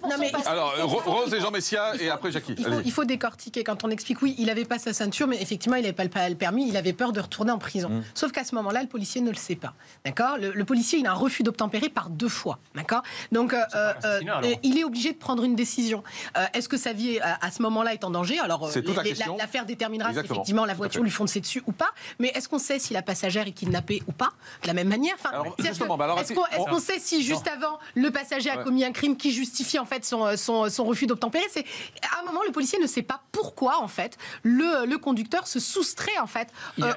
Non, mais alors, Rose et Jean Messia, et après Jackie. Il faut décortiquer. Quand on explique, oui, il n'avait pas sa ceinture, mais effectivement, il n'avait pas le permis, il avait peur de retourner en prison. Sauf qu'à ce moment-là, le policier ne le sait pas. D'accord ? Le policier, il a un refus d'obtempérer par 2 fois. D'accord ? Donc, il est obligé de prendre une décision. Est-ce que sa vie, à ce moment-là, est en danger ? Alors, l'affaire déterminera si effectivement la voiture lui fonçait dessus ou pas. Mais est-ce qu'on sait si la passagère est kidnappée ou pas ? De la même manière. Est-ce qu'on sait si juste avant le passager a commis un crime qui justifie en fait son refus d'obtempérer ? C'est à un moment le policier ne sait pas pourquoi en fait le conducteur se soustrait en fait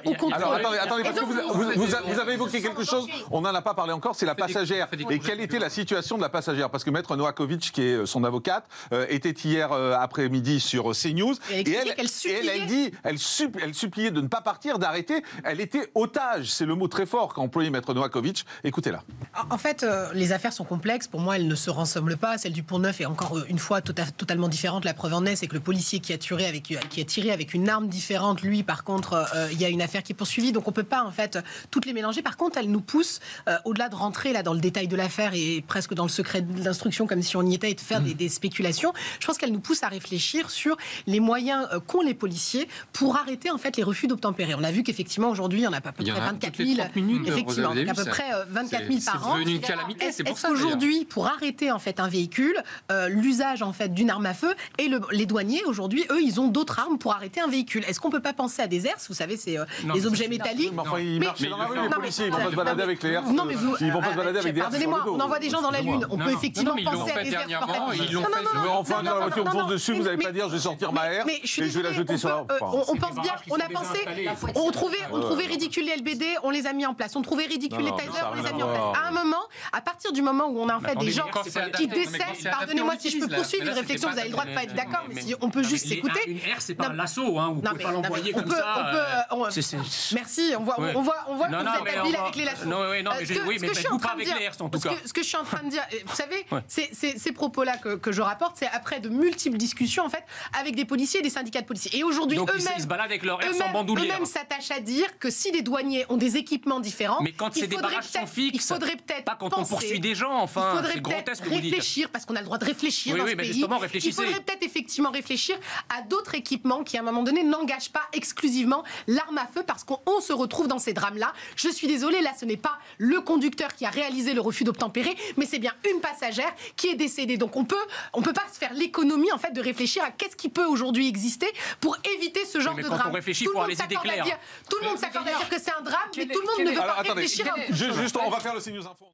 au contrôle. Alors attendez, parce que vous avez évoqué quelque chose, on n'en a pas parlé encore, c'est la passagère. Et quelle était la situation de la passagère ? Parce que Maître Novakovic, qui est son avocate, était hier après-midi sur CNews et elle suppliait de ne pas partir, d'arrêter. Elle était otage, c'est le mot très fort qu'a employé Maître Novakovic. Écoutez-la. En fait, les affaires sont complexes. Pour moi, elles ne se ressemblent pas. Celle du Pont-Neuf est encore une fois totalement différente. La preuve en est, c'est que le policier qui a tiré avec une arme différente, lui, par contre, il y a une affaire qui est poursuivie. Donc, on ne peut pas, en fait, toutes les mélanger. Par contre, elle nous pousse, au-delà de rentrer là, dans le détail de l'affaire et presque dans le secret de l'instruction, comme si on y était, et de faire des spéculations, je pense qu'elle nous pousse à réfléchir sur les moyens qu'ont les policiers pour arrêter, en fait, les refus d'obtempérer. On a vu qu'effectivement, aujourd'hui, il y en a à peu près 24 000. Effectivement, à peu près 24 000 par an. C'est devenu une calamité, c'est pour ça. Aujourd'hui, pour arrêter en fait un véhicule, l'usage en fait d'une arme à feu et les douaniers aujourd'hui, eux, ils ont d'autres armes pour arrêter un véhicule. Est-ce qu'on peut pas penser à des herses ? Vous savez, c'est les objets métalliques. Mais enfin, ils marchent dans la rue, les policiers, ils vont pas se balader avec les herses. Non, mais ils vont pas se balader avec des herses. Pardonnez-moi, on envoie des gens dans la Lune. On peut effectivement penser à des herses portables. Enfin, quand la voiture me fonce dessus, vous n'allez pas dire je vais sortir ma herse et je vais la jeter sur la. On pense bien, on a pensé, on trouvait ridicule les LBD, on les a mis en place. On trouvait ridicule les tasers, on les a mis en place. À un moment, à partir du moment où on a en fait des gens qui décèdent, pardonnez-moi si je peux poursuivre une réflexion, vous avez le droit de pas être d'accord, mais si on peut juste s'écouter. Une herse, c'est pas un lasso, hein, vous pouvez pas l'envoyer comme ça. Merci, on voit que vous êtes habile avec les lassos. Non, mais vous pas avec les herses en tout cas. Ce que je suis en train de dire, vous savez, ces propos-là que je rapporte, c'est après de multiples discussions en fait avec des policiers et des syndicats de policiers. Et aujourd'hui, eux-mêmes s'attachent à dire que si les douaniers ont des équipements différents, mais quand c'est des barrages sont fixes, il faudrait peut-être pas quand on poursuit des gens, enfin, c'est grotesque ce que vous dites. Réfléchir, parce qu'on a le droit de réfléchir dans ce pays. Justement, réfléchissez. Il faudrait peut-être effectivement réfléchir à d'autres équipements qui, à un moment donné, n'engagent pas exclusivement l'arme à feu, parce qu'on se retrouve dans ces drames-là. Je suis désolée, là, ce n'est pas le conducteur qui a réalisé le refus d'obtempérer, mais c'est bien une passagère qui est décédée. Donc on peut pas se faire l'économie en fait de réfléchir à qu'est-ce qui peut aujourd'hui exister pour éviter ce genre de drame. Quand on réfléchit, il faut avoir les idées claires. Tout le monde s'accorde à dire que c'est un drame, mais tout le monde ne veut pas réfléchir. Juste, on va faire le CNews Info.